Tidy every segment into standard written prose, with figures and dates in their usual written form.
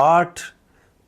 8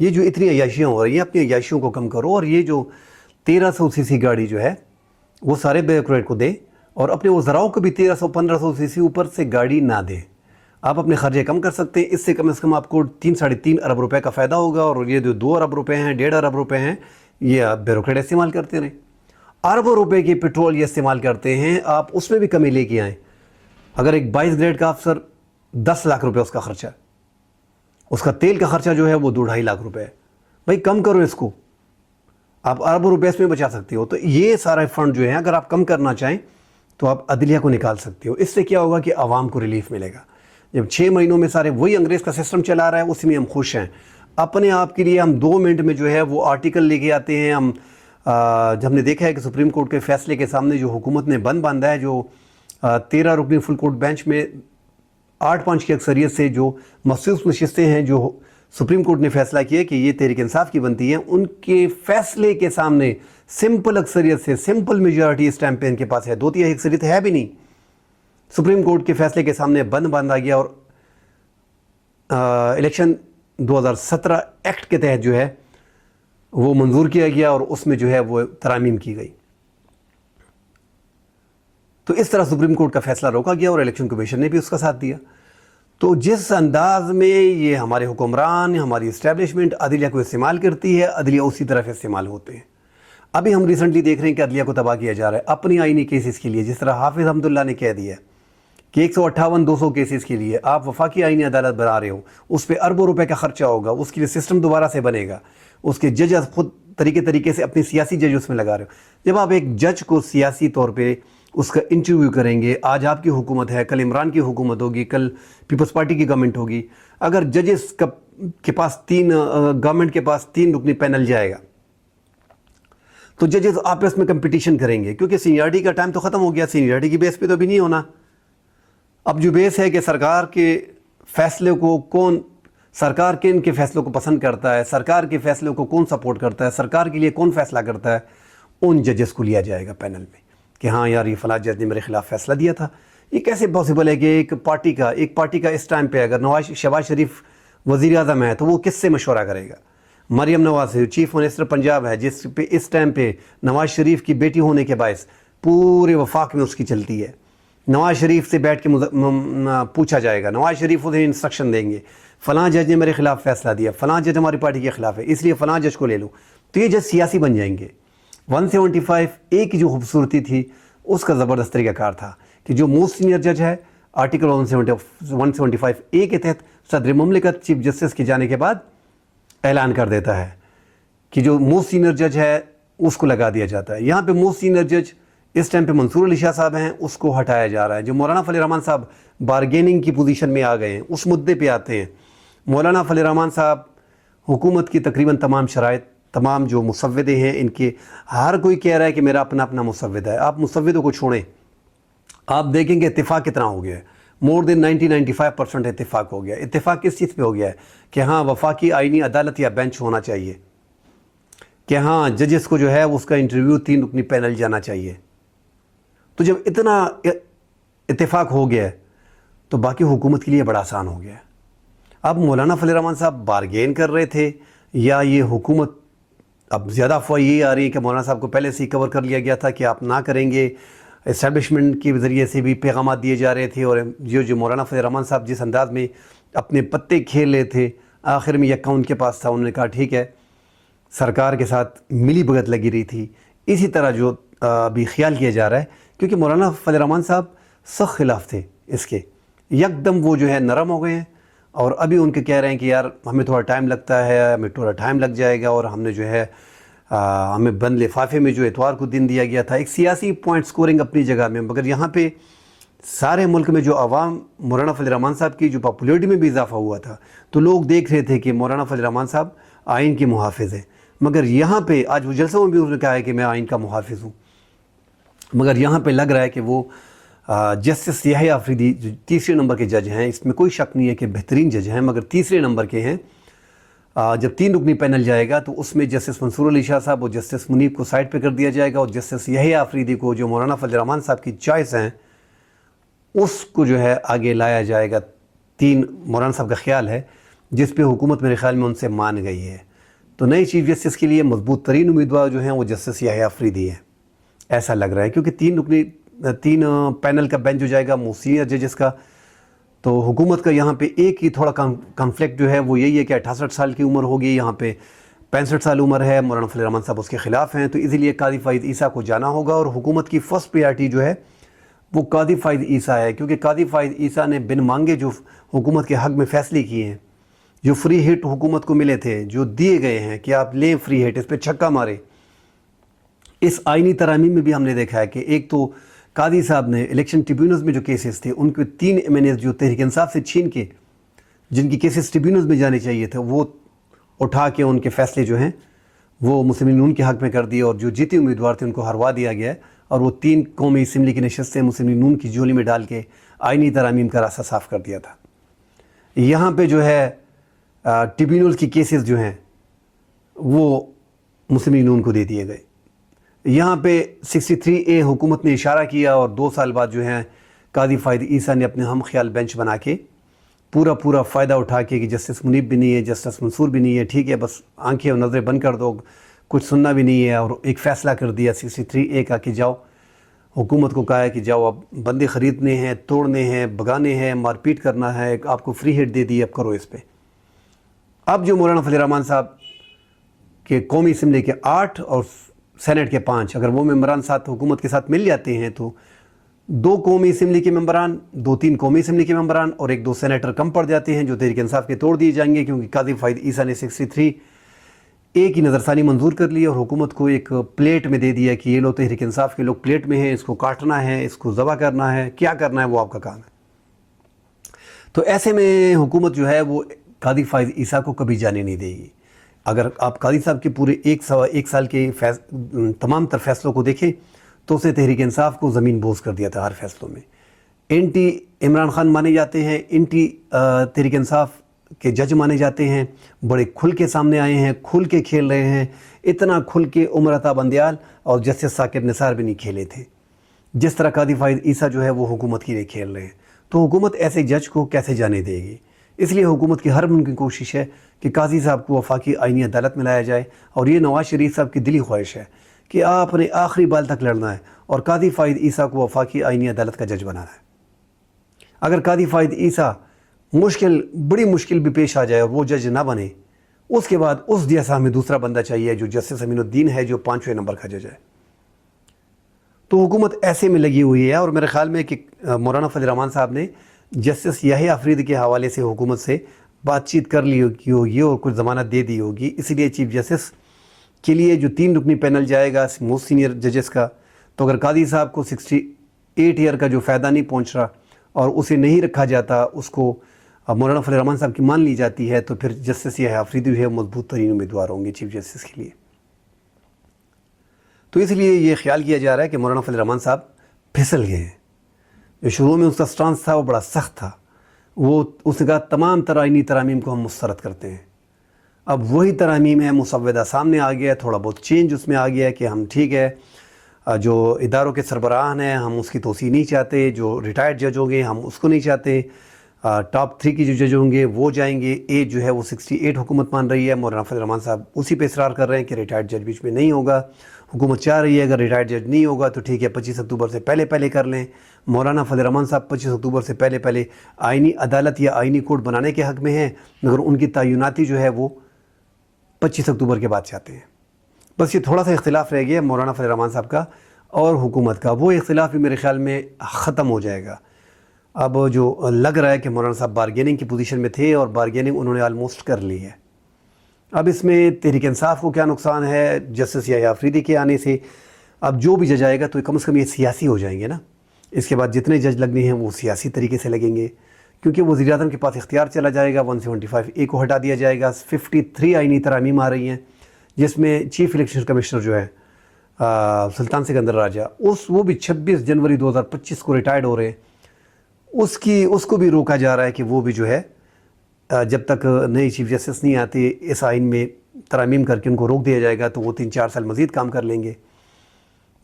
یہ جو اتنی عیاشیاں ہو رہی ہیں اپنی عیاشیوں کو کم کرو، اور یہ جو 1300 سی سی گاڑی جو ہے وہ سارے بیوروکریٹ کو دیں، اور اپنے وزراؤں کو بھی 1300-1500 سی سی اوپر سے گاڑی نہ دیں۔ آپ اپنے خرچے کم کر سکتے ہیں، اس سے کم آپ کو 3-3.5 ارب روپے کا فائدہ ہوگا، اور یہ جو 2 ارب روپے ہیں، 1.5 ارب روپے ہیں، یہ آپ بیوروکریٹ استعمال کرتے رہیں۔ اربوں روپے کی پیٹرول یہ استعمال کرتے ہیں، آپ اس میں بھی کمی لے کے آئیں۔ اگر ایک 22 گریڈ کا افسر 10 لاکھ روپے اس کا خرچہ ہے، اس کا تیل کا خرچہ جو ہے وہ 2-2.5 لاکھ روپے ہے، بھائی کم کرو اس کو، آپ اربوں روپے اس میں بچا سکتے ہو۔ تو یہ سارے فنڈ جو ہیں اگر آپ کم کرنا چاہیں تو آپ عدلیہ کو نکال سکتے ہو، اس سے کیا ہوگا کہ عوام کو ریلیف ملے گا۔ جب 6 مہینوں میں سارے وہی انگریز کا سسٹم چلا رہا ہے، اس میں ہم خوش ہیں، اپنے آپ کے لیے ہم 2 منٹ میں جو ہے وہ آرٹیکل لے کے آتے ہیں۔ جب ہم نے دیکھا ہے کہ سپریم کورٹ کے فیصلے کے سامنے جو حکومت نے بند باندھا ہے، جو 13 رکنی فل کورٹ بینچ میں 8-5 کی اکثریت سے جو مخصوص نشستیں ہیں جو سپریم کورٹ نے فیصلہ کیا کہ یہ تحریک انصاف کی بنتی ہیں، ان کے فیصلے کے سامنے سمپل اکثریت سے، سمپل میجارٹی اس ٹائم پہ ان کے پاس ہے، 2/3 اکثریت ہے بھی نہیں، سپریم کورٹ کے فیصلے کے سامنے بند باندھا گیا، اور الیکشن 2017 ایکٹ کے تحت جو ہے وہ منظور کیا گیا، اور اس میں جو ہے وہ ترامیم کی گئی۔ تو اس طرح سپریم کورٹ کا فیصلہ روکا گیا، اور الیکشن کمیشن نے بھی اس کا ساتھ دیا۔ تو جس انداز میں یہ ہمارے حکمران، ہماری اسٹیبلشمنٹ عدلیہ کو استعمال کرتی ہے، عدلیہ اسی طرف استعمال ہوتے ہیں۔ ابھی ہم ریسنٹلی دیکھ رہے ہیں کہ عدلیہ کو تباہ کیا جا رہا ہے اپنی آئینی کیسز کے لیے، جس طرح حافظ حمداللہ نے کہہ دیا کہ 158-200 کیسز کے لیے آپ وفاقی آئینی عدالت بنا رہے ہو، اس پہ اربوں روپے کا خرچہ ہوگا، اس کے لیے سسٹم دوبارہ سے بنے گا، اس کے ججز خود طریقے سے اپنی سیاسی جج اس میں لگا رہے ہو۔ جب آپ ایک جج کو سیاسی طور پہ اس کا انٹرویو کریں گے، آج آپ کی حکومت ہے، کل عمران کی حکومت ہوگی، کل پیپلز پارٹی کی گورنمنٹ ہوگی، اگر ججز کے پاس گورنمنٹ کے پاس 3 رکنی پینل جائے گا تو ججز آپس میں کمپٹیشن کریں گے، کیونکہ سینیارٹی کا ٹائم تو ختم ہو گیا، سینیارٹی کی بیس پہ تو بھی نہیں ہونا۔ اب جو بیس ہے کہ سرکار کے فیصلے کو سرکار کے ان کے فیصلوں کو پسند کرتا ہے، سرکار کے فیصلوں کو کون سپورٹ کرتا ہے، سرکار کے لیے کون فیصلہ کرتا ہے، ان ججز کو لیا جائے گا پینل میں کہ ہاں یار یہ فلاں جج نے میرے خلاف فیصلہ دیا تھا۔ یہ کیسے پاسبل ہے کہ ایک پارٹی کا اس ٹائم پہ اگر شہباز شریف وزیر اعظم ہے تو وہ کس سے مشورہ کرے گا؟ مریم نواز چیف منسٹر پنجاب ہے، جس پہ اس ٹائم پہ نواز شریف کی بیٹی ہونے کے باعث پورے وفاق میں اس کی چلتی ہے۔ نواز شریف سے بیٹھ کے پوچھا جائے گا، نواز شریف اسے انسٹرکشن دیں گے، فلاں جج نے میرے خلاف فیصلہ دیا، فلاں جج ہماری پارٹی کے خلاف ہے، اس لیے فلاں جج کو لے لو، تو یہ جج سیاسی بن جائیں گے۔ 175A کی جو خوبصورتی تھی اس کا زبردست طریقہ کار تھا کہ جو موسٹ سینئر جج ہے، آرٹیکل 175A کے تحت صدر مملکت چیف جسٹس کے جانے کے بعد اعلان کر دیتا ہے کہ جو موسٹ سینئر جج ہے اس کو لگا دیا جاتا ہے۔ یہاں پہ موسٹ سینئر جج اس ٹائم پہ منصور علی شاہ صاحب ہیں، اس کو ہٹایا جا رہا ہے۔ جو مولانا فضل الرحمان صاحب بارگیننگ کی پوزیشن میں آ گئے ہیں، اس مدعے پہ آتے ہیں۔ مولانا فضل الرحمان صاحب حکومت کی تقریباً تمام شرائط، تمام جو مسودے ہیں ان کے، ہر کوئی کہہ رہا ہے کہ میرا اپنا مسودہ ہے، آپ مسودوں کو چھوڑیں، آپ دیکھیں گے اتفاق کتنا ہو گیا ہے، مور دین 90-95% اتفاق ہو گیا ہے۔ اتفاق کس چیز پہ ہو گیا ہے کہ ہاں وفاقی آئینی عدالت یا بینچ ہونا چاہیے، کہ ہاں ججز کو جو ہے اس کا انٹرویو 3 رکنی پینل جانا چاہیے۔ تو جب اتنا اتفاق ہو گیا ہے تو باقی حکومت کے لیے بڑا آسان ہو گیا ہے۔ اب مولانا فضل الرحمان صاحب بارگین کر رہے تھے، یا یہ حکومت، اب زیادہ افواہ یہ آ رہی ہے کہ مولانا صاحب کو پہلے سے ہی کور کر لیا گیا تھا کہ آپ نہ کریں گے، اسٹیبلشمنٹ کے ذریعے سے بھی پیغامات دیے جا رہے تھے، اور جو مولانا فضل الرحمان صاحب جس انداز میں اپنے پتے کھیل رہے تھے، آخر میں یکا ان کے پاس تھا، انہوں نے کہا ٹھیک ہے، سرکار کے ساتھ ملی بھگت لگی رہی تھی۔ اسی طرح جو ابھی خیال کیا جا رہا ہے، کیونکہ مولانا فضل الرحمان صاحب سخت خلاف تھے اس کے، یکدم وہ جو ہے نرم ہو گئے ہیں، اور ابھی ان کے کہہ رہے ہیں کہ یار ہمیں تھوڑا ٹائم لگتا ہے، ہمیں تھوڑا ٹائم لگ جائے گا، اور ہم نے جو ہے ہمیں بند لفافے میں جو اتوار کو دن دیا گیا تھا، ایک سیاسی پوائنٹ سکورنگ اپنی جگہ میں، مگر یہاں پہ سارے ملک میں جو عوام مولانا فضل الرحمان صاحب کی جو پاپولیرٹی میں بھی اضافہ ہوا تھا، تو لوگ دیکھ رہے تھے کہ مولانا فضل الرحمان صاحب آئین کے محافظ ہیں، مگر یہاں پہ آج وہ جلسوں میں بھی انہوں نے کہا ہے کہ میں آئین کا محافظ ہوں، مگر یہاں پہ لگ رہا ہے کہ وہ جسٹس یحییٰ آفریدی جو 3 نمبر کے جج ہیں، اس میں کوئی شک نہیں ہے کہ بہترین جج ہیں، مگر 3 نمبر کے ہیں۔ جب 3 رکنی پینل جائے گا تو اس میں جسٹس منصور علی شاہ صاحب اور جسٹس منیب کو سائڈ پہ کر دیا جائے گا، اور جسٹس یحییٰ آفریدی کو جو مولانا فضل الرحمان صاحب کی چوائس ہیں اس کو جو ہے آگے لایا جائے گا۔ 3 مولانا صاحب کا خیال ہے، جس پہ حکومت میرے خیال میں ان سے مان گئی ہے۔ تو نئے چیف جسٹس کے لیے مضبوط ترین امیدوار جو ہیں وہ جسٹس یحییٰ آفریدی ہیں، ایسا لگ رہا ہے، کیونکہ تین پینل کا بینچ جو جائے گا سینئر ججز کا، تو حکومت کا یہاں پہ ایک ہی تھوڑا کنفلکٹ جو ہے وہ یہی ہے کہ 68 سال کی عمر ہوگی، یہاں پہ 65 سال عمر ہے، مولانا فضل الرحمان صاحب اس کے خلاف ہیں، تو اسی لیے قاضی فائز عیسیٰ کو جانا ہوگا، اور حکومت کی فرسٹ پریارٹی جو ہے وہ قاضی فائز عیسیٰ ہے، کیونکہ قاضی فائز عیسیٰ نے بن مانگے جو حکومت کے حق میں فیصلے کیے ہیں، جو فری ہٹ حکومت کو ملے تھے، جو دیے گئے ہیں کہ آپ لیں فری ہٹ، اس پہ چھکا مارے۔ اس آئینی ترامیم میں بھی ہم نے دیکھا ہے کہ ایک تو قاضی صاحب نے الیکشن ٹریبیونلز میں جو کیسز تھے، ان کے 3 MNAs جو تحریک انصاف سے چھین کے جن کی کیسز ٹریبیونلز میں جانے چاہیے تھے، وہ اٹھا کے ان کے فیصلے جو ہیں وہ مسلم لیگ نون کے حق میں کر دیے، اور جو جیتے امیدوار تھے ان کو ہروا دیا گیا ہے، اور وہ 3 قومی اسمبلی کی نشستیں مسلم لیگ نون کی جھولی میں ڈال کے آئینی ترامیم کا راستہ صاف کر دیا تھا۔ یہاں پہ جو ہے ٹریبیونل کی کیسز جو ہیں وہ مسلم لیگ نون کو دے دیے گئے۔ یہاں پہ 63A حکومت نے اشارہ کیا، اور 2 سال بعد جو ہے قاضی فائز عیسیٰ نے اپنے ہم خیال بینچ بنا کے پورا فائدہ اٹھا کے کہ جسٹس منیب بھی نہیں ہے، جسٹس منصور بھی نہیں ہے، ٹھیک ہے بس آنکھیں اور نظریں بند کر دو، کچھ سننا بھی نہیں ہے، اور ایک فیصلہ کر دیا 63A کا کہ جاؤ، حکومت کو کہا ہے کہ جاؤ اب بندے خریدنے ہیں، توڑنے ہیں، بگانے ہیں، مار پیٹ کرنا ہے، آپ کو فری ہٹ دے دی، اب کرو اس پہ۔ اب جو مولانا فضل الرحمان صاحب کے قومی اسمبلی کے 8 اور سینٹ کے 5 اگر وہ ممبران ساتھ حکومت کے ساتھ مل جاتے ہیں، تو 2 قومی اسمبلی کے ممبران، 2-3 قومی اسمبلی کے ممبران اور 1-2 سینیٹر کم پڑ جاتے ہیں جو تحریک انصاف کے توڑ دیے جائیں گے، کیونکہ قاضی فائز عیسیٰ نے 63A کی نظر ثانی منظور کر لی اور حکومت کو ایک پلیٹ میں دے دیا کہ یہ لو تحریک انصاف کے لوگ پلیٹ میں ہیں، اس کو کاٹنا ہے، اس کو ذبح کرنا ہے، کیا کرنا ہے وہ آپ کا کام ہے۔ تو ایسے میں حکومت جو ہے وہ قاضی فائز عیسیٰ کو کبھی جانے نہیں دے گی۔ اگر آپ قاضی صاحب کے پورے 1 سال کے تمام تر فیصلوں کو دیکھیں تو اسے تحریک انصاف کو زمین بوس کر دیا تھا ہر فیصلوں میں۔ اینٹی عمران خان مانے جاتے ہیں، اینٹی تحریک انصاف کے جج مانے جاتے ہیں، بڑے کھل کے سامنے آئے ہیں، کھل کے کھیل رہے ہیں، اتنا کھل کے عمر عطا بندیال اور جسٹس ثاقب نثار بھی نہیں کھیلے تھے جس طرح قاضی فائز عیسیٰ جو ہے وہ حکومت کے لیے کھیل رہے ہیں۔ تو حکومت ایسے جج کو کیسے جانے دے گی؟ اس لیے حکومت کی ہر ممکن کوشش ہے کہ قاضی صاحب کو وفاقی آئینی عدالت میں لایا جائے، اور یہ نواز شریف صاحب کی دلی خواہش ہے کہ آپ نے آخری بال تک لڑنا ہے اور قاضی فائز عیسیٰ کو وفاقی آئینی عدالت کا جج بنانا ہے۔ اگر قاضی فائز عیسیٰ بڑی مشکل بھی پیش آ جائے اور وہ جج نہ بنے، اس کے بعد اس جیسا ہمیں دوسرا بندہ چاہیے جو جسٹس امین الدین ہے، جو 5ویں نمبر کا جج ہے۔ تو حکومت ایسے میں لگی ہوئی ہے، اور میرے خیال میں کہ مولانا فضل الرحمان صاحب نے جسٹس یحییٰ آفریدی کے حوالے سے حکومت سے بات چیت کر لی ہوگی اور کچھ ضمانت دے دی ہوگی، اس لیے چیف جسٹس کے لیے جو 3 رکنی پینل جائے گا موسٹ سینئر ججز کا، تو اگر قاضی صاحب کو 68 ایئر کا جو فائدہ نہیں پہنچ رہا اور اسے نہیں رکھا جاتا، اس کو مولانا فضل الرحمان صاحب کی مان لی جاتی ہے، تو پھر جسٹس یحییٰ آفریدی جو ہے مضبوط ترین امیدوار ہوں گے چیف جسٹس کے لیے۔ تو اس لیے یہ خیال کیا جا رہا ہے کہ مولانا فضل الرحمان صاحب پھسل گئے ہیں۔ جو شروع میں اس کا سٹانس تھا وہ بڑا سخت تھا، اس نے کہا تمام آئینی ترامیم کو ہم مسترد کرتے ہیں۔ اب وہی ترامیم ہے، مسودہ سامنے آ گیا ہے، تھوڑا بہت چینج اس میں آ گیا ہے کہ ہم ٹھیک ہے جو اداروں کے سربراہان ہیں ہم اس کی توسیع نہیں چاہتے، جو ریٹائرڈ جج ہوں گے ہم اس کو نہیں چاہتے، ٹاپ 3 کی جو جج ہوں گے وہ جائیں گے، ایج جو ہے وہ 68 حکومت مان رہی ہے، مولانا فضل الرحمان صاحب اسی پہ اصرار کر رہے ہیں کہ ریٹائرڈ جج بیچ میں نہیں ہوگا، حکومت چاہ رہی ہے اگر ریٹائرڈ جج نہیں ہوگا تو ٹھیک ہے 25 اکتوبر سے پہلے کر لیں۔ مولانا فضل الرحمان صاحب 25 اکتوبر سے پہلے آئینی عدالت یا آئینی کورٹ بنانے کے حق میں ہیں، مگر ان کی تعیناتی جو ہے وہ 25 اکتوبر کے بعد چاہتے ہیں۔ بس یہ تھوڑا سا اختلاف رہ گیا مولانا فضل الرحمان صاحب کا اور حکومت کا، وہ اختلاف بھی میرے خیال میں ختم ہو جائے گا۔ اب جو لگ رہا ہے کہ مولانا صاحب بارگیننگ کی پوزیشن میں تھے اور بارگیننگ انہوں نے آلموسٹ کر لی ہے۔ اب اس میں تحریک انصاف کو کیا نقصان ہے جسٹس یحییٰ آفریدی کے آنے سے؟ اب جو بھی جج آئے گا تو کم از کم یہ سیاسی ہو جائیں گے نا، اس کے بعد جتنے جج لگنے ہیں وہ سیاسی طریقے سے لگیں گے، کیونکہ وزیر اعظم کے پاس اختیار چلا جائے گا، 175A کو ہٹا دیا جائے گا، 53 آئینی ترامیم آ رہی ہیں جس میں چیف الیکشن کمشنر جو ہے سلطان سکندر راجہ وہ بھی 26 جنوری 2025 کو ریٹائرڈ ہو رہے ہیں، اس کو بھی روکا جا رہا ہے کہ وہ بھی جو ہے جب تک نئی چیف جسٹس نہیں آتے اس آئین میں ترامیم کر کے ان کو روک دیا جائے گا، تو وہ 3-4 سال مزید کام کر لیں گے۔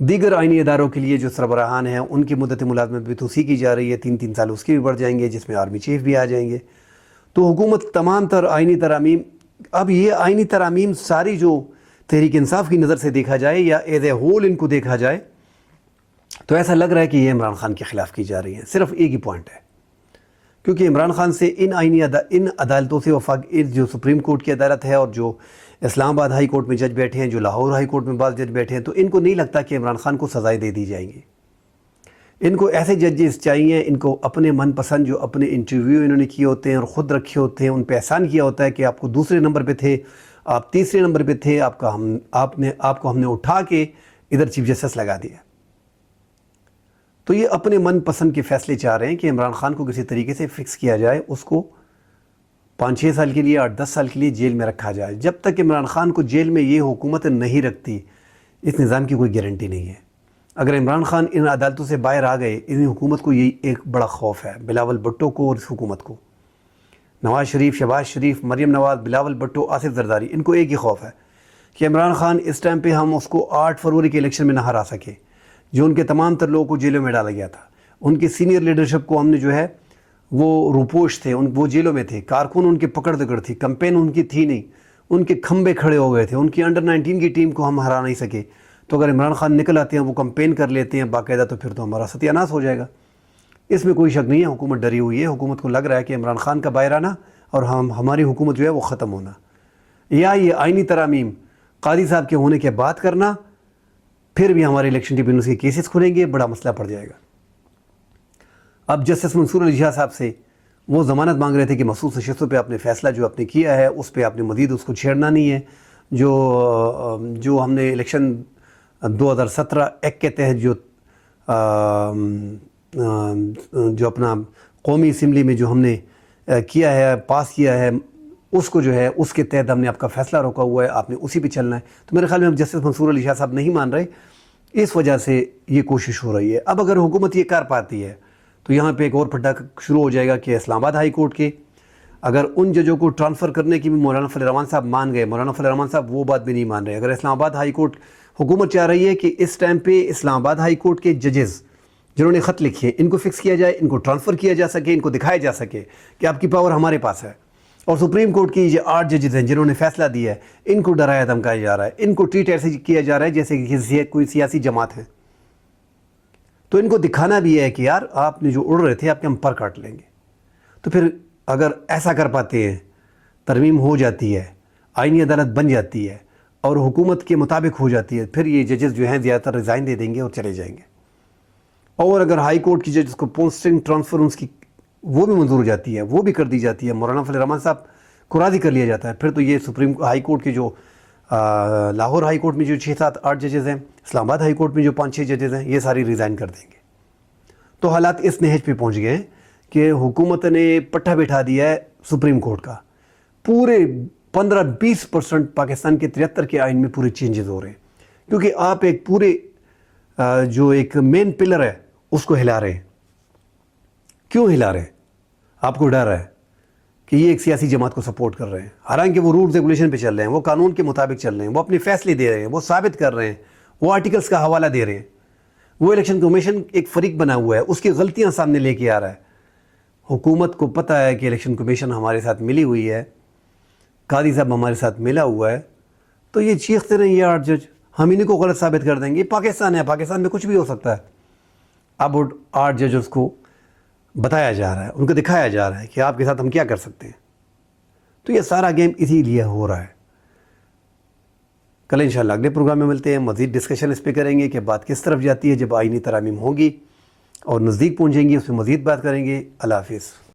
دیگر آئینی اداروں کے لیے جو سربراہان ہیں ان کی مدت ملازمت بھی توسیع کی جا رہی ہے، 3 سال اس کے بھی بڑھ جائیں گے، جس میں آرمی چیف بھی آ جائیں گے۔ تو حکومت تمام تر آئینی ترامیم اب یہ آئینی ترامیم ساری جو تحریک انصاف کی نظر سے دیکھا جائے یا ایز اے ہول ان کو دیکھا جائے تو ایسا لگ رہا ہے کہ یہ عمران خان کے خلاف کی جا رہی ہیں. صرف ایک ہی پوائنٹ ہے، کیونکہ عمران خان سے ان عدالتوں سے جو سپریم کورٹ کی عدالت ہے اور جو اسلام آباد ہائی کورٹ میں جج بیٹھے ہیں، جو لاہور ہائی کورٹ میں بعض جج بیٹھے ہیں، تو ان کو نہیں لگتا کہ عمران خان کو سزائیں دے دی جائیں گی. ان کو ایسے ججز چاہیے، ان کو اپنے من پسند جو اپنے انٹرویو انہوں نے کیے ہوتے ہیں اور خود رکھے ہوتے ہیں، ان پہ احسان کیا ہوتا ہے کہ آپ کو دوسرے نمبر پہ تھے، آپ تیسرے نمبر پہ تھے، آپ کو ہم نے اٹھا کے ادھر چیف جسٹس لگا دیا. تو یہ اپنے من پسند کے فیصلے چاہ رہے ہیں کہ عمران خان کو کسی طریقے سے فکس کیا جائے، اس کو 5-6 سال کے لیے 8-10 سال کے لیے جیل میں رکھا جائے. جب تک عمران خان کو جیل میں یہ حکومت نہیں رکھتی، اس نظام کی کوئی گارنٹی نہیں ہے. اگر عمران خان ان عدالتوں سے باہر آ گئے، ان حکومت کو یہ ایک بڑا خوف ہے، بلاول بھٹو کو اور اس حکومت کو، نواز شریف، شہباز شریف، مریم نواز، بلاول بھٹو، آصف زرداری، ان کو ایک ہی خوف ہے کہ عمران خان اس ٹائم پہ ہم اس کو 8 فروری کے الیکشن میں نہ ہرا سکے، جو ان کے تمام تر لوگوں کو جیلوں میں ڈالا گیا تھا. ان کی سینئر لیڈرشپ کو ہم نے جو ہے وہ روپوش تھے، وہ جیلوں میں تھے، کارکن ان کے پکڑ دکڑ تھی، کمپین ان کی تھی نہیں، ان کے کھمبے کھڑے ہو گئے تھے، ان کی انڈر 19 کی ٹیم کو ہم ہرا نہیں سکے. تو اگر عمران خان نکل آتے ہیں، وہ کمپین کر لیتے ہیں باقاعدہ، تو پھر تو ہمارا ستیہ ناش ہو جائے گا. اس میں کوئی شک نہیں ہے، حکومت ڈری ہوئی ہے. حکومت کو لگ رہا ہے کہ عمران خان کا باہر آنا اور ہماری حکومت جو ہے وہ ختم ہونا، یا یہ آئینی ترامیم قاضی صاحب کے ہونے کے بعد کرنا، پھر بھی ہمارے الیکشن ٹریبیونلز کے کیسز کھلیں گے، بڑا مسئلہ پڑ جائے گا. اب جسٹس منصور علی شاہ صاحب سے وہ ضمانت مانگ رہے تھے کہ مخصوص نشستوں پہ آپ نے فیصلہ جو آپ نے کیا ہے اس پہ آپ نے مزید اس کو چھیڑنا نہیں ہے. جو ہم نے الیکشن 2017 ایکٹ کے تحت جو اپنا قومی اسمبلی میں جو ہم نے کیا ہے، پاس کیا ہے، اس کو جو ہے اس کے تحت ہم نے آپ کا فیصلہ روکا ہوا ہے، آپ نے اسی پہ چلنا ہے. تو میرے خیال میں جسٹس منصور علی شاہ صاحب نہیں مان رہے، اس وجہ سے یہ کوشش ہو رہی ہے. اب اگر حکومت یہ کر پاتی ہے تو یہاں پہ ایک اور پھڈا شروع ہو جائے گا کہ اسلام آباد ہائی کورٹ کے اگر ان ججوں کو ٹرانسفر کرنے کی بھی مولانا فضل الرحمان صاحب مان گئے، مولانا فضل الرحمان صاحب وہ بات بھی نہیں مان رہے. اگر اسلام آباد ہائی کورٹ، حکومت چاہ رہی ہے کہ اس ٹائم پہ اسلام آباد ہائی کورٹ کے ججز جنہوں نے خط لکھے ان کو فکس کیا جائے، ان کو ٹرانسفر کیا جا سکے، ان کو دکھایا جا سکے کہ آپ کی پاور ہمارے پاس ہے. اور سپریم کورٹ کی جو 8 ججز ہیں جنہوں نے فیصلہ دیا ہے، ان کو ڈرایا دھمکایا جا رہا ہے، ان کو ٹریٹ ایسے کیا جا رہا ہے جیسے کہ کوئی سیاسی جماعت ہے. تو ان کو دکھانا بھی ہے کہ یار آپ نے جو اڑ رہے تھے آپ کے ہم پر کاٹ لیں گے. تو پھر اگر ایسا کر پاتے ہیں، ترمیم ہو جاتی ہے، آئینی عدالت بن جاتی ہے اور حکومت کے مطابق ہو جاتی ہے، پھر یہ ججز جو ہیں زیادہ تر ریزائن دے دیں گے اور چلے جائیں گے. اور اگر ہائی کورٹ کی ججز کو پوسٹنگ ٹرانسفر ان کی وہ بھی منظور ہو جاتی ہے، وہ بھی کر دی جاتی ہے، مولانا فضل الرحمان صاحب کو راضی کر لیا جاتا ہے، پھر تو یہ سپریم ہائی کورٹ کے جو لاہور ہائی کورٹ میں جو 6-7-8 ججز ہیں، اسلام آباد ہائی کورٹ میں جو 5-6 ججز ہیں، یہ ساری ریزائن کر دیں گے. تو حالات اس نہج پہ پہنچ گئے ہیں کہ حکومت نے پٹھا بٹھا دیا ہے سپریم کورٹ کا. پورے 15-20% پاکستان کے 73 کے آئین میں پورے چینجز ہو رہے ہیں، کیونکہ آپ ایک پورے جو ایک مین پلر ہے اس کو ہلا رہے ہیں. کیوں ہلا رہے ہیں؟ آپ کو ڈر ہے کہ یہ ایک سیاسی جماعت کو سپورٹ کر رہے ہیں، حالانکہ وہ رولز ریگولیشن پہ چل رہے ہیں، وہ قانون کے مطابق چل رہے ہیں، وہ اپنے فیصلے دے رہے ہیں، وہ ثابت کر رہے ہیں، وہ آرٹیکلز کا حوالہ دے رہے ہیں. وہ الیکشن کمیشن ایک فریق بنا ہوا ہے، اس کی غلطیاں سامنے لے کے آ رہا ہے. حکومت کو پتہ ہے کہ الیکشن کمیشن ہمارے ساتھ ملی ہوئی ہے، قاضی صاحب ہمارے ساتھ ملا ہوا ہے، تو یہ چیختے رہیں یہ 8 جج، ہم انہیں کو غلط ثابت کر دیں گے. پاکستان ہے، پاکستان میں کچھ بھی ہو سکتا ہے. اب 8 ججز کو بتایا جا رہا ہے، ان کو دکھایا جا رہا ہے کہ آپ کے ساتھ ہم کیا کر سکتے ہیں. تو یہ سارا گیم اسی لیے ہو رہا ہے. کل انشاءاللہ اگلے پروگرام میں ملتے ہیں، مزید ڈسکشن اس پہ کریں گے کہ بات کس طرف جاتی ہے جب آئینی ترامیم ہوگی اور نزدیک پہنچیں گی، اس میں مزید بات کریں گے. اللہ حافظ.